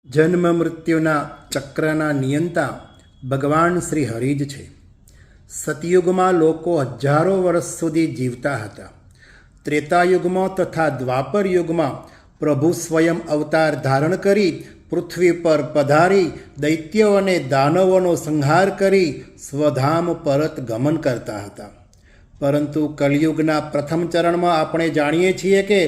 જન્મ મૃત્યુના ચક્રના નિયંતા ભગવાન શ્રી હરિ જ છે. સતયુગમાં લોકો હજારો વર્ષ સુધી જીવતા હતા. ત્રેતાયુગમાં તથા દ્વાપર યુગમાં પ્રભુ સ્વયં અવતાર ધારણ કરી પૃથ્વી પર પધારી દૈત્યો અને દાનવોનો સંહાર કરી સ્વધામ પરત ગમન કરતા હતા. પરંતુ કલિયુગના પ્રથમ ચરણમાં આપણે જાણીએ છીએ કે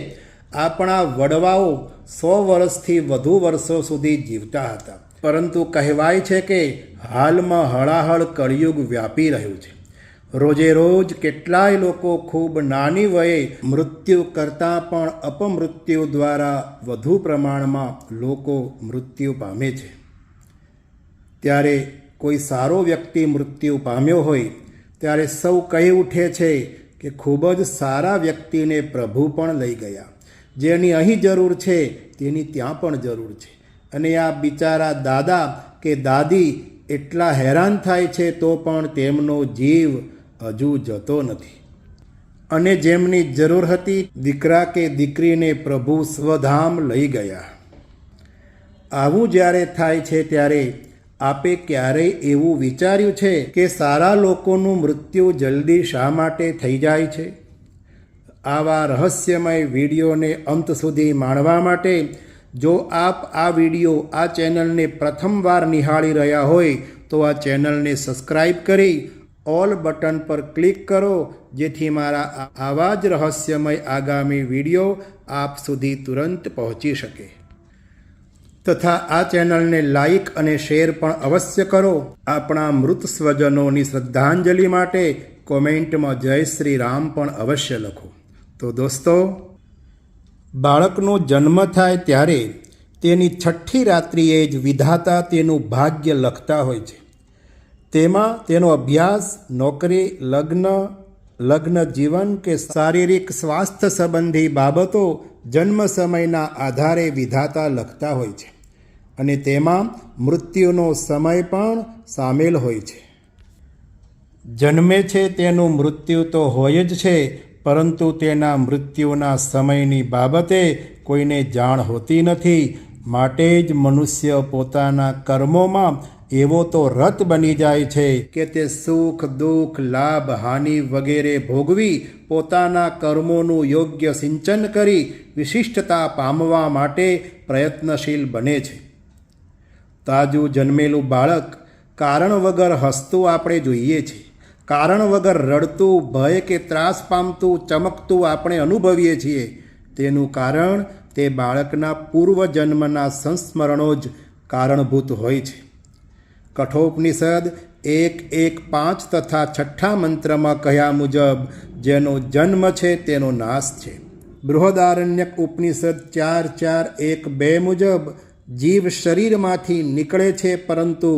આપણા વડવાઓ 100 વર્ષથી વધુ વર્ષો સુધી જીવતા હતા. પરંતુ કહેવાય છે કે હાલમાં હળાહળ કળિયુગ વ્યાપી રહ્યું છે. રોજે રોજ કેટલાય લોકો ખૂબ નાની વયે મૃત્યુ કરતાં પણ અપમૃત્યુ દ્વારા વધુ પ્રમાણમાં લોકો મૃત્યુ પામે છે. ત્યારે કોઈ સારો વ્યક્તિ મૃત્યુ પામ્યો હોય ત્યારે સૌ કહી ઉઠે છે કે ખૂબ જ સારા વ્યક્તિને પ્રભુ પણ લઈ ગયા. જેની અહીં જરૂર છે તેની ત્યાં પણ જરૂર છે. અને આ બિચારા દાદા કે દાદી એટલા હેરાન થાય છે તો પણ તેમનો જીવ હજુ જતો નથી. અને જેમની જરૂર હતી દીકરા કે દીકરીને પ્રભુ સ્વધામ લઈ ગયા. આવું જ્યારે થાય છે ત્યારે આપે ક્યારેય એવું વિચાર્યું છે કે સારા લોકોનું મૃત્યુ જલ્દી શા માટે થઈ જાય છે? આવા રહસ્યમય વિડીયોને અંત સુધી માણવા માટે જો આપ આ વિડીયો આ ચેનલને પ્રથમવાર નિહાળી રહ્યા હોય તો આ ચેનલને સબસ્ક્રાઈબ કરી ઓલ બટન પર ક્લિક કરો, જેથી મારા આવા જ રહસ્યમય આગામી વિડીયો આપ સુધી તુરંત પહોંચી શકે. તથા આ ચેનલને લાઈક અને શેર પણ અવશ્ય કરો. આપણા મૃત સ્વજનોની શ્રદ્ધાંજલિ માટે કોમેન્ટમાં જય શ્રી રામ પણ અવશ્ય લખો. તો દોસ્તો, બાળકનો જન્મ થાય ત્યારે તેની છઠ્ઠી રાત્રિએ જ વિધાતા તેનું ભાગ્ય લખતા હોય છે. તેમાં તેનો અભ્યાસ, નોકરી, લગ્ન જીવન કે શારીરિક સ્વાસ્થ્ય સંબંધી બાબતો જન્મ સમયના આધારે વિધાતા લખતા હોય છે. અને તેમાં મૃત્યુનો સમય પણ સામેલ હોય છે. જન્મે છે તેનું મૃત્યુ તો હોય જ છે, પરંતુ તેના મૃત્યુના સમયની બાબતે કોઈને જાણ હોતી નથી. માટે જ મનુષ્ય પોતાના કર્મોમાં એવો તો રત બની જાય છે કે તે સુખ દુઃખ લાભ હાનિ વગેરે ભોગવી પોતાના કર્મોનું યોગ્ય સિંચન કરી વિશિષ્ટતા પામવા માટે પ્રયત્નશીલ બને છે. તાજું જન્મેલું બાળક કારણ વગર હસતું આપણે જોઈએ છીએ. કારણ વગર રડતું, ભય કે ત્રાસ પામતું, ચમકતું આપણે અનુભવીએ છીએ. તેનું કારણ તે બાળકના પૂર્વજન્મના સંસ્મરણો જ કારણભૂત હોય છે. કઠોપનિષદ 1:1:5 તથા 6 મંત્રમાં કહ્યા મુજબ જેનો જન્મ છે તેનો નાશ છે. બૃહદારણ્યક ઉપનિષદ 4:4:1-2 મુજબ જીવ શરીરમાંથી નીકળે છે, પરંતુ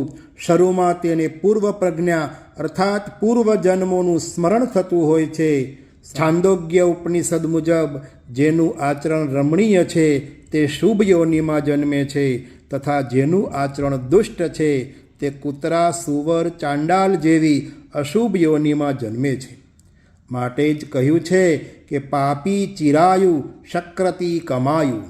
શરૂમાં તેને પૂર્વ પ્રજ્ઞા અર્થાત પૂર્વજન્મોનું સ્મરણ થતું હોય છે. છાંદોગ્ય ઉપનિષદ મુજબ જેનું આચરણ રમણીય છે તે શુભ યોનિમાં જન્મે છે, તથા જેનું આચરણ દુષ્ટ છે તે કૂતરા, સૂવર, ચાંડાલ જેવી અશુભ યોનિમાં જન્મે છે. માટે જ કહ્યું છે કે પાપી ચિરાયુ શક્રતી કમાયુ,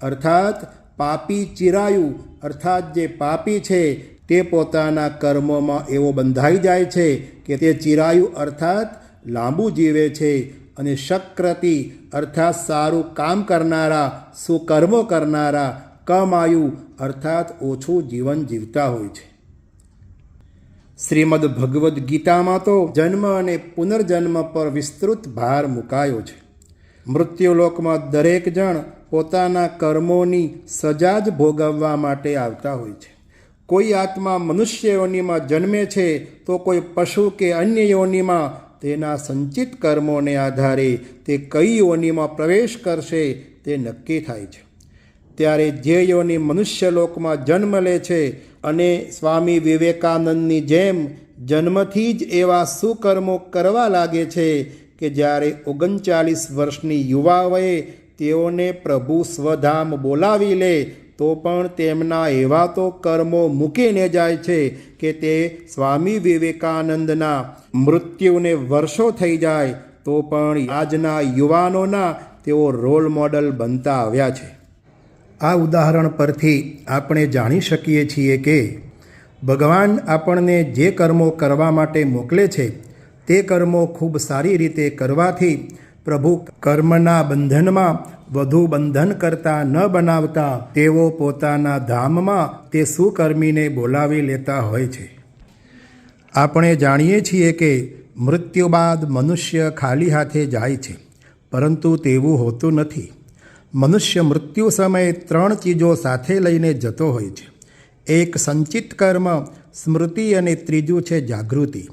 અર્થાત પાપી ચિરાયુ અર્થાત જે પાપી છે તે પોતાના કર્મોમાં એવો બંધાઈ જાય છે કે તે ચિરાયુ અર્થાત લાંબુ જીવે છે, અને શક્રતી અર્થાત સારું કામ કરનારા, સુકર્મો કરનારા, કમાયુ અર્થાત ઓછું જીવન જીવતા હોય છે. શ્રીમદ ભગવદ્ ગીતામાં તો જન્મ અને પુનર્જન્મ પર વિસ્તૃત ભાર મુકાયો છે. મૃત્યુલોકમાં દરેક જણ પોતાના કર્મોની સજા જ ભોગવવા માટે આવતા હોય છે. કોઈ આત્મા મનુષ્ય યોનિમાં જન્મે છે તો કોઈ પશુ કે અન્ય યોનિમાં તેના સંચિત કર્મોને આધારે તે કઈ યોનિમાં પ્રવેશ કરશે તે નક્કી થાય છે. ત્યારે જે યોનિ મનુષ્યલોકમાં જન્મ લે છે અને સ્વામી વિવેકાનંદની જેમ જન્મથી જ એવા સુકર્મો કરવા લાગે છે કે જ્યારે 39 વર્ષની યુવા વયે તેઓને પ્રભુ સ્વધામ બોલાવી લે તો પણ તેમના એવા તો કર્મો મૂકીને જાય છે કે તે સ્વામી વિવેકાનંદના મૃત્યુને વર્ષો થઈ જાય તો પણ આજના યુવાનોના તેઓ રોલ મોડલ બનતા આવ્યા છે. આ ઉદાહરણ પરથી આપણે જાણી શકીએ છીએ કે ભગવાન આપણને જે કર્મો કરવા માટે મોકલે છે તે કર્મો ખૂબ સારી રીતે કરવાથી પ્રભુ કર્મના બંધનમાં વધુ બંધન કરતા ન બનાવતા તેઓ પોતાના ધામમાં તે સુકર્મીને બોલાવી લેતા હોય છે. આપણે જાણીએ છીએ કે મૃત્યુ બાદ મનુષ્ય ખાલી હાથે જાય છે, પરંતુ તેવું હોતું નથી. મનુષ્ય મૃત્યુ સમયે 3 ચીજો સાથે લઈને જતો હોય છે. એક સંચિત કર્મ, સ્મૃતિ અને ત્રીજું છે જાગૃતિ.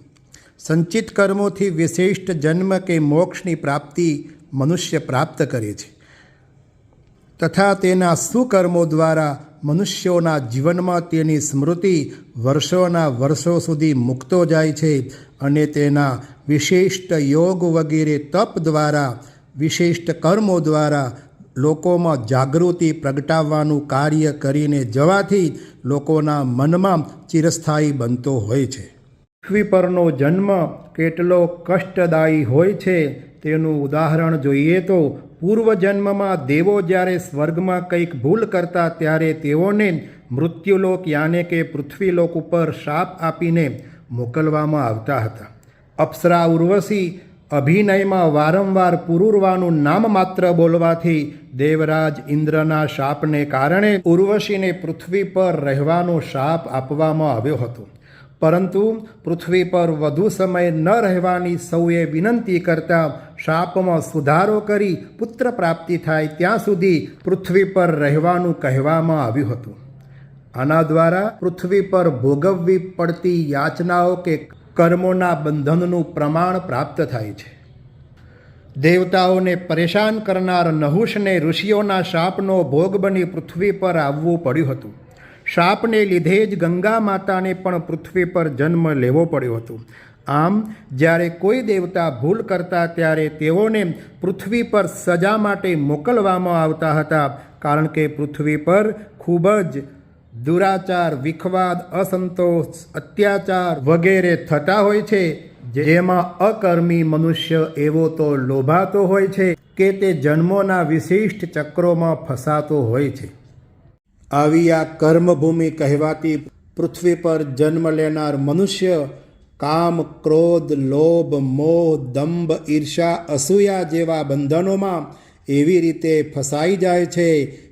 સંચિત કર્મોથી વિશિષ્ટ જન્મ કે મોક્ષની પ્રાપ્તિ મનુષ્ય પ્રાપ્ત કરે છે તથા તેના સુકર્મો દ્વારા મનુષ્યોના જીવનમાં તેની સ્મૃતિ વર્ષોના વર્ષો સુધી મૂકતો જાય છે અને તેના વિશિષ્ટ યોગ વગેરે તપ દ્વારા, વિશિષ્ટ કર્મો દ્વારા લોકોમાં જાગૃતિ પ્રગટાવવાનું કાર્ય કરીને જવાથી લોકોના મનમાં ચિરસ્થાયી બનતો હોય છે. પૃથ્વી પરનો જન્મ કેટલો કષ્ટદાયી હોય છે તેનું ઉદાહરણ જોઈએ તો પૂર્વજન્મમાં દેવો જ્યારે સ્વર્ગમાં કંઈક ભૂલ કરતા ત્યારે તેઓને મૃત્યુલોક યાને કે પૃથ્વીલોક ઉપર શાપ આપીને મોકલવામાં આવતા હતા. અપ્સરા ઉર્વશી અભિનયમાં વારંવાર પુરુરવાનું નામ માત્ર બોલવાથી દેવરાજ ઇન્દ્રના શાપને કારણે ઉર્વશીને પૃથ્વી પર રહેવાનો શાપ આપવામાં આવ્યો હતો. પરંતુ પૃથ્વી પર વધુ સમય ન રહેવાની સૌએ વિનંતી કરતા શાપમાં સુધારો કરી પુત્ર પ્રાપ્તિ થાય ત્યાં સુધી પૃથ્વી પર રહેવાનું કહેવામાં આવ્યું હતું. આના દ્વારા પૃથ્વી પર ભોગવવી પડતી યાચનાઓ કે કર્મોના બંધનનું પ્રમાણ પ્રાપ્ત થાય છે. દેવતાઓને પરેશાન કરનાર નહુષને ઋષિઓના શાપનો ભોગ બની પૃથ્વી પર આવવું પડ્યું હતું. શાપને લીધે જ ગંગા માતાને પણ પૃથ્વી પર જન્મ લેવો પડ્યો હતો. આમ જ્યારે કોઈ દેવતા ભૂલ કરતા ત્યારે તેઓને પૃથ્વી પર સજા માટે મોકલવામાં આવતા હતા, કારણ કે પૃથ્વી પર ખૂબ જ દુરાચાર, વિખવાદ, અસંતોષ, અત્યાચાર વગેરે થતા હોય છે, જેમાં અકર્મી મનુષ્ય એવો તો લોભાતો હોય છે કે તે જન્મોના વિશિષ્ટ ચક્રોમાં ફસાતો હોય છે. આવી આ કર્મભૂમિ કહેવાતી પૃથ્વી પર જન્મ લેનાર મનુષ્ય કામ, ક્રોધ, લોભ, મોહ, દંભ, ઈર્ષા, અસૂયા જેવા બંધનોમાં એવી રીતે ફસાઈ જાય છે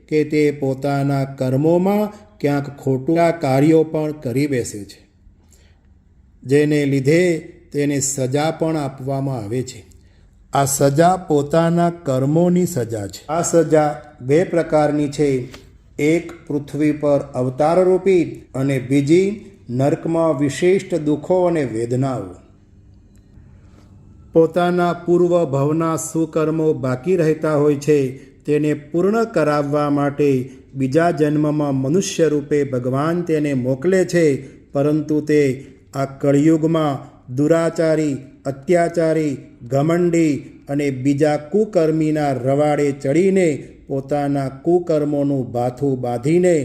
કે તે પોતાના કર્મોમાં ક્યાંક ખોટા કાર્યો પણ કરી બેસે છે, જેને લીધે તેને સજા પણ આપવામાં આવે છે. આ સજા પોતાના કર્મોની સજા છે. આ સજા 2 પ્રકારની છે. એક પૃથ્વી પર અવતારરૂપી અને બીજી નર્કમાં વિશિષ્ટ દુઃખો અને વેદનાઓ. પોતાના પૂર્વ ભવના સુકર્મો બાકી રહેતા હોય છે તેને પૂર્ણ કરાવવા માટે બીજા જન્મમાં મનુષ્ય રૂપે ભગવાન તેને મોકલે છે, પરંતુ તે આ કળિયુગમાં દુરાચારી, અત્યાચારી, ઘમંડી અને બીજા કુકર્મીના રવાડે ચડીને પોતાના કુકર્મોનું ભાથું બાંધીને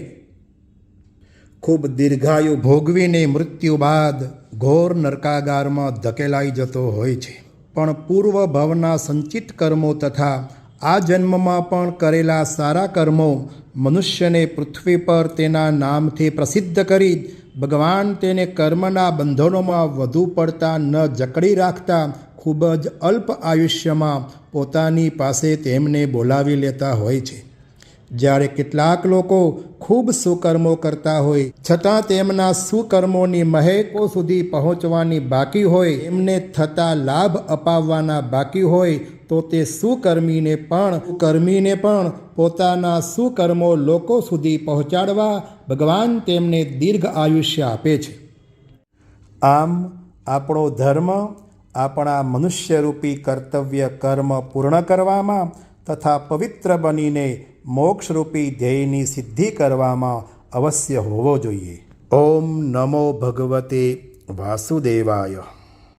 ખૂબ દીર્ઘાયુ ભોગવીને મૃત્યુ બાદ ઘોર નરકાગારમાં ધકેલાઈ જતો હોય છે. પણ પૂર્વ ભવના સંચિત કર્મો તથા આ જન્મમાં પણ કરેલા સારા કર્મો મનુષ્યને પૃથ્વી પર તેના નામથી પ્રસિદ્ધ કરી ભગવાન તેને કર્મના બંધનોમાં વધુ પડતા ન જકડી રાખતા ખૂબ જ અલ્પ આયુષ્યમાં પોતાની પાસે તેમને બોલાવી લેતા હોય છે. જ્યારે કેટલાક લોકો ખૂબ સુકર્મો કરતા હોય છતાં તેમના સુકર્મોની મહેકો સુધી પહોંચવાની બાકી હોય, એમને થતા લાભ અપાવવાના બાકી હોય, તો તે સુકર્મીને પણ પોતાના સુકર્મો લોકો સુધી પહોંચાડવા ભગવાન તેમને દીર્ઘ આયુષ્ય આપે છે. આમ આપણો ધર્મ આપણા મનુષ્યરૂપી કર્તવ્ય કર્મ પૂર્ણ કરવામાં તથા પવિત્ર બનીને મોક્ષરૂપી ધ્યેયની સિદ્ધિ કરવામાં અવશ્ય હોવો જોઈએ. ઓમ નમો ભગવતે વાસુદેવાય.